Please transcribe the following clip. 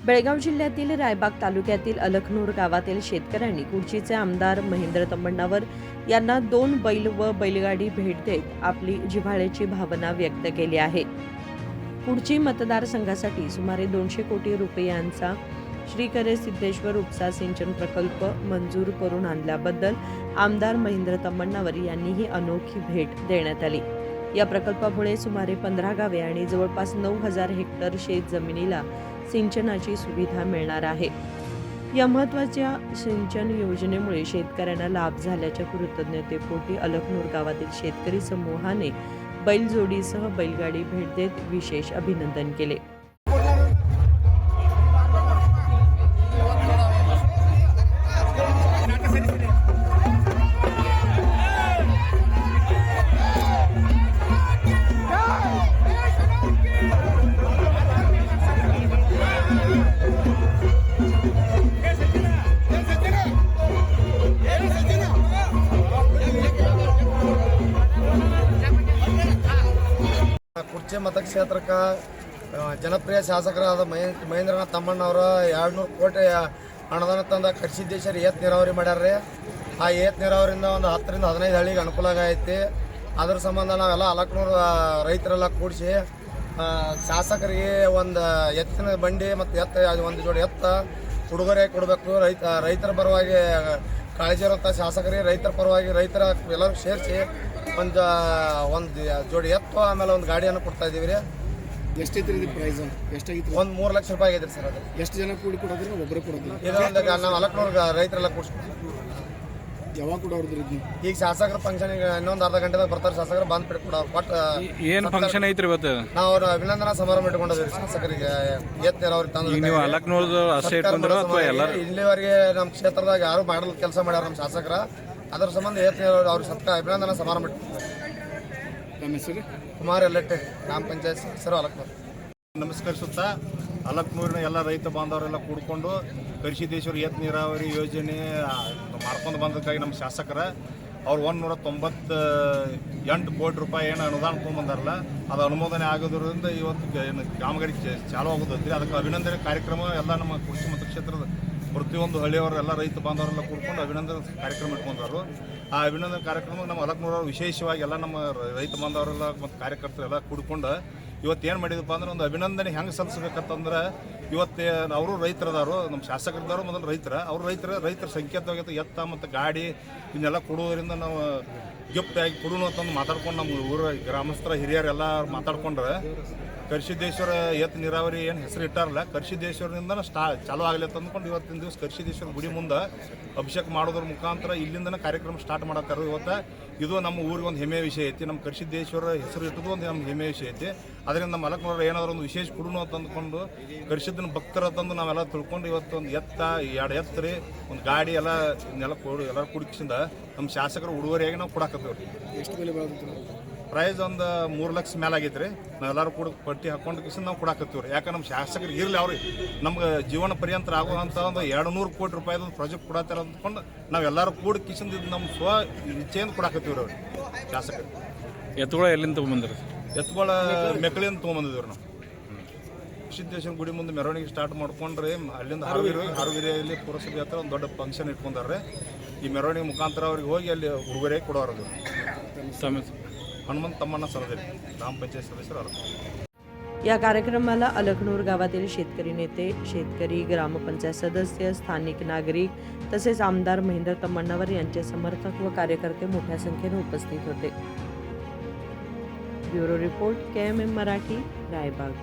बेळगाव जिल्ह्यातील रायबाग तालुक्यातील अलखनूर गावातील शेतकऱ्यांनी कुडचीचे आमदार महेंद्र तम्मण्णावर यांना 2 बैल व बैलगाडी भेट देत आपली जिव्हाळ्याची भावना व्यक्त केली आहे. कुडची मतदारसंघासाठी सुमारे 200 कोटी रुपयांचा श्रीकरे सिद्धेश्वर उपसा सिंचन प्रकल्प मंजूर करून आणल्याबद्दल आमदार महेंद्र तम्मण्णावर यांनी ही अनोखी भेट देण्यात आली. या प्रकल्पामुळे सुमारे 15 गावे आणि जवळपास 9000 हेक्टर शेत जमिनीला सिंचनाची सुविधा मिळणार आहे. या महत्त्वाच्या सिंचन योजनेमुळे शेतकऱ्यांना लाभ झाल्याच्या कृतज्ञतेपोटी अलखनूर गावातील शेतकरी समूहाने बैलजोडीसह बैलगाडी भेट देत विशेष अभिनंदन केले. ಕುರ್ಚಿ ಮತಕ್ಷೇತ್ರಕ್ಕೆ ಜನಪ್ರಿಯ ಶಾಸಕರಾದ ಮಹೇಂದ್ರನಾಥ್ ತಮ್ಮಣ್ಣವರು 200 ಕೋಟಿ ಅನುದಾನ ತಂದ ಕೃಷಿದ್ದೇಶರು ಏತ್ ನೀರಾವರಿ ಮಾಡ್ಯಾರ್ರಿ. ಆ ಏತ್ ನೀರಾವರಿಯಿಂದ ಒಂದು 10 ರಿಂದ 15 ಹಳ್ಳಿಗೆ ಅನುಕೂಲ ಆಗೈತಿ. ಅದ್ರ ಸಂಬಂಧ ನಾವೆಲ್ಲ ಅಲಕ್ನೂರು ರೈತರೆಲ್ಲ ಕೂಡಿಸಿ ಶಾಸಕರಿಗೆ ಒಂದು ಎತ್ತಿನ ಬಂಡಿ ಮತ್ತು ಒಂದು ಜೋಡಿ ಎತ್ತ ಉಡುಗೊರೆ ಕೊಡಬೇಕು. ರೈತರ ಪರವಾಗಿ ಕಾಳಜಿ ಇರುವಂಥ ಶಾಸಕರಿಗೆ ರೈತರ ಪರವಾಗಿ ರೈತರ ಎಲ್ಲರೂ ಸೇರಿಸಿ ಒಂದು ಜೋಡಿ ಎತ್ತು ಆಮೇಲೆ ಒಂದು ಗಾಡಿಯನ್ನು ಕೊಡ್ತಾ ಇದ್ದೀವಿ ರೀ. ಎಷ್ಟೈತ್ರಿ ಇದು ಪ್ರೈಸ್? ಎಷ್ಟಾಗಿತ್ತು? ಒಂದು 3 ಲಕ್ಷ ರೂಪಾಯಿ ಆಗೈತೆ ಸರ್. ಅದು ಎಷ್ಟು ಜನ ಕೂಡಿ ಕೊಡೋದ್ರಿ? ಒಬ್ಬರೇ ಕೊಡೋದ್ರಿ? ಇದೊಂದು ನಾವು ಅಲಕ್ನೂರು ರೈತರೆಲ್ಲ ಕೂಡಿಸ್ತೀವಿ. ಯಾವಾಗ ಕೊಡೋದ್ರಿ? ಈಗ ಶಾಸಕರ ಫಂಕ್ಷನ್ ಈಗ ಇನ್ನೊಂದು ಅರ್ಧ ಗಂಟೆದಾಗ ಬರ್ತಾರೆ ಶಾಸಕರು ಬಂದ್ ಕೊಟ್ಟು ಏನು ಫಂಕ್ಷನ್ ಐತ್ರಿ ಇವತ್ತು? ನಾವು ಅವ್ರ ಅಭಿನಂದನಾ ಸಮಾರಂಭ ಇಟ್ಕೊಂಡಿದ್ವಿ ಶಾಸಕರಿಗೆ ಏತ್ ನೀರಾವರಿ ತಂದು. ನೀವು ಅಲಕ್ನೂರ್ದು ಅಷ್ಟೇ ಇಟ್ಕೊಂಡ್ರ ಅಥವಾ ಎಲ್ಲರೂ? ಇಲ್ಲಿವರೆಗೆ ನಮ್ಮ ಕ್ಷೇತ್ರದಾಗ ಯಾರು ಮಾಡಲ್ ಕೆಲಸ ಮಾಡ್ಯಾರ ನಮ್ಮ ಶಾಸಕರ. ಅದರ ಸಂಬಂಧ ಏತ್ ನೀರಾವರಿ ಅವ್ರ ಅಭಿನಂದನಾ ಸಮಾರಂಭ ಇಟ್ಕೊಂಡಿದ್ವಿ. ನಮ್ಮ ಹೆಸರು ಕುಮಾರ್ ಎಲ್ಲಟ್ಟೆ, ಗ್ರಾಮ ಪಂಚಾಯತ್ ಸದಸ್ಯರು ಅಲಕ್ನೂರು. ನಮಸ್ಕರಿಸುತ್ತಾ ಅಲಕ್ನೂರಿನ ಎಲ್ಲ ರೈತ ಬಾಂಧವರೆಲ್ಲ ಕೂಡ್ಕೊಂಡು ಕೃಷಿದೇಶ್ವರ ಏತ್ ನೀರಾವರಿ ಯೋಜನೆ ಮಾಡ್ಕೊಂಡು ಬಂದಕ್ಕಾಗಿ ನಮ್ಮ ಶಾಸಕರ ಅವ್ರು 198 ಕೋಟಿ ರೂಪಾಯಿ ಏನು ಅನುದಾನ ತೊಗೊಂಬಂದಾರಲ್ಲ, ಅದು ಅನುಮೋದನೆ ಆಗೋದ್ರಿಂದ ಇವತ್ತು ಕಾಮಗಾರಿ ಚಾಲು ಆಗೋದೈತ್ರಿ. ಅದಕ್ಕೆ ಅಭಿನಂದನೆ ಕಾರ್ಯಕ್ರಮ ಎಲ್ಲ ನಮ್ಮ ಕೃಷಿ ಮತಕ್ಷೇತ್ರದ ಪ್ರತಿಯೊಂದು ಹಳ್ಳಿಯವರು ಎಲ್ಲ ರೈತ ಬಾಂಧವರೆಲ್ಲ ಕೂಡ್ಕೊಂಡು ಅಭಿನಂದನೆ ಕಾರ್ಯಕ್ರಮ ಇಟ್ಕೊಂಡಾರು. ಆ ಅಭಿನಂದನೆ ಕಾರ್ಯಕ್ರಮ ನಮ್ಮ ಅಲಕ್ನೂರವರು ವಿಶೇಷವಾಗಿ ಎಲ್ಲ ನಮ್ಮ ರೈತ ಬಾಂಧವರೆಲ್ಲ ಮತ್ತು ಕಾರ್ಯಕರ್ತರೆಲ್ಲ ಕೂಡ್ಕೊಂಡು ಇವತ್ತೇನು ಮಾಡಿದಪ್ಪ ಅಂದ್ರೆ ಒಂದು ಅಭಿನಂದನೆ ಹೆಂಗೆ ಸಲ್ಲಿಸ್ಬೇಕಂತಂದ್ರೆ ಇವತ್ತೇ ಅವರು ರೈತರದಾರು, ನಮ್ಮ ಶಾಸಕರದಾರು ಮೊದಲು ರೈತರ ಸಂಕೇತವಾಗೈತೆ ಎತ್ತ ಮತ್ತು ಗಾಡಿ ಇದನ್ನೆಲ್ಲ ಕೊಡೋದ್ರಿಂದ ನಾವು ಗಿಫ್ಟ್ ಆಗಿ ಕೊಡೋಣ ಅಂತಂದು ಮಾತಾಡ್ಕೊಂಡು ನಮ್ಮ ಊರ ಗ್ರಾಮಸ್ಥರ ಹಿರಿಯರೆಲ್ಲ ಮಾತಾಡ್ಕೊಂಡ್ರೆ ಕೃಷಿದೇಶ್ವರ ಏತ್ ನೀರಾವರಿ ಏನು ಹೆಸರು ಇಟ್ಟಾರಲ್ಲ, ಕೃಷಿದೇಶ್ವರದಿಂದ ಚಾಲು ಆಗಲಿ ಅಂತ ಅಂದ್ಕೊಂಡು ಇವತ್ತಿನ ದಿವಸ ಕೃಷಿದೇಶ್ವರ ಗುಡಿ ಮುಂದೆ ಅಭಿಷೇಕ ಮಾಡೋದ್ರ ಮುಖಾಂತರ ಇಲ್ಲಿಂದನೇ ಕಾರ್ಯಕ್ರಮ ಸ್ಟಾರ್ಟ್ ಮಾಡತ್ತಾರ. ಇವತ್ತು ಇದು ನಮ್ಮ ಊರಿಗೆ ಒಂದು ಹೆಮ್ಮೆಯ ವಿಷಯ ಐತಿ. ನಮ್ಮ ಕೃಷಿದೇಶ್ವರ ಹೆಸರು ಇಟ್ಟದು ಒಂದು ನಮ್ಮ ಹೆಮ್ಮೆಯ ವಿಷಯ ಐತಿ. ಅದರಿಂದ ನಮ್ಮ ಅಲಕ್ನೂರ ಏನಾದರೂ ಒಂದು ವಿಶೇಷ ಕೊಡೋಣ ಅಂತ ಅಂದ್ಕೊಂಡು ಕೃಷಿದನ್ನ ಭಕ್ತರ ತಂದು ನಾವೆಲ್ಲ ತಿಳ್ಕೊಂಡು ಇವತ್ತು ಒಂದು ಎತ್ತ 2 ಎತ್ತರಿ ಒಂದು ಗಾಡಿ ಎಲ್ಲ ಇದನ್ನೆಲ್ಲ ಎಲ್ಲರೂ ಕುಡಿಸಿಂದ ನಮ್ಮ ಶಾಸಕರು ಉಡುಗೊರೆಯಾಗಿ ನಾವು ಕೊಡಾಕತ್ತೀವಿ. ಎಷ್ಟು ಬೆಲೆ ಬರೋದು? ಪ್ರೈಸ್ ಒಂದು 3 ಲಕ್ಷ ಮೇಲೆ ಆಗೈತೆ ರೀ. ನಾವೆಲ್ಲರೂ ಕೂಡ ಪಟ್ಟಿ ಹಾಕೊಂಡು ಕಿಸಿಂದ ನಾವು ಕೊಡಾಕತ್ತೀವಿ ರೀ. ಯಾಕಂದ್ರೆ ನಮ್ಮ ಶಾಸಕರಿಗೆ ಇರಲಿ ಅವ್ರಿಗೆ ನಮ್ಗೆ ಜೀವನ ಪರ್ಯಂತರ ಆಗುವಂಥ ಒಂದು 200 ಕೋಟಿ ರೂಪಾಯಿದ ಪ್ರಾಜೆಕ್ಟ್ ಕೊಡತ್ತಾರ ಅಂದ್ಕೊಂಡು ನಾವೆಲ್ಲರೂ ಕೂಡ ಕಿಸಿಂದ ನಮ್ಮ ಸ್ವ ಇಚ್ಛೆಯಿಂದ ಕೊಡಾಕತ್ತೀವಿ ರೀ ಅವ್ರಿಗೆ ಶಾಸಕರು. ಎತ್ತುಗಳು ಎಲ್ಲಿಂದ ತೊಗೊಂಬಂದ್ರಿ? ಎತ್ತುಗಳ ಮೆಕ್ಕಳಿಂದ ತೊಗೊಂಬಂದಿದ್ದೀವಿ ನಾವು. ಸಿದ್ದೇಶ್ವರ ಗುಡಿ ಮುಂದೆ ಮೆರವಣಿಗೆ ಸ್ಟಾರ್ಟ್ ಮಾಡ್ಕೊಂಡ್ರೆ ಅಲ್ಲಿಂದ ಹಾರುಗಿರಿಯಲ್ಲಿ ಪುರಸಭೆ ಹತ್ರ ಒಂದು ದೊಡ್ಡ ಫಂಕ್ಷನ್ ಇಟ್ಕೊಂಡಾರೆ. ಈ ಮೆರವಣಿಗೆ ಮುಖಾಂತರ ಅವ್ರಿಗೆ ಹೋಗಿ ಅಲ್ಲಿ ಉಡುಗೊರೆ ಕೊಡೋರು. हनुमंत तम्मण्णा सरदेव, ग्राम पंचायत सदस्य अलखनूर. या कार्यक्रमाला अलखनूर गावातील शेतकरी नेते, शेतकरी, ग्रामपंचायत सदस्य, स्थानिक नागरिक तसेच आमदार महेंद्र तम्मण्णावर यांचे समर्थक व कार्यकर्ते मोठ्या संख्येने उपस्थित होते. Bureau report KMM Marathi, Raibag.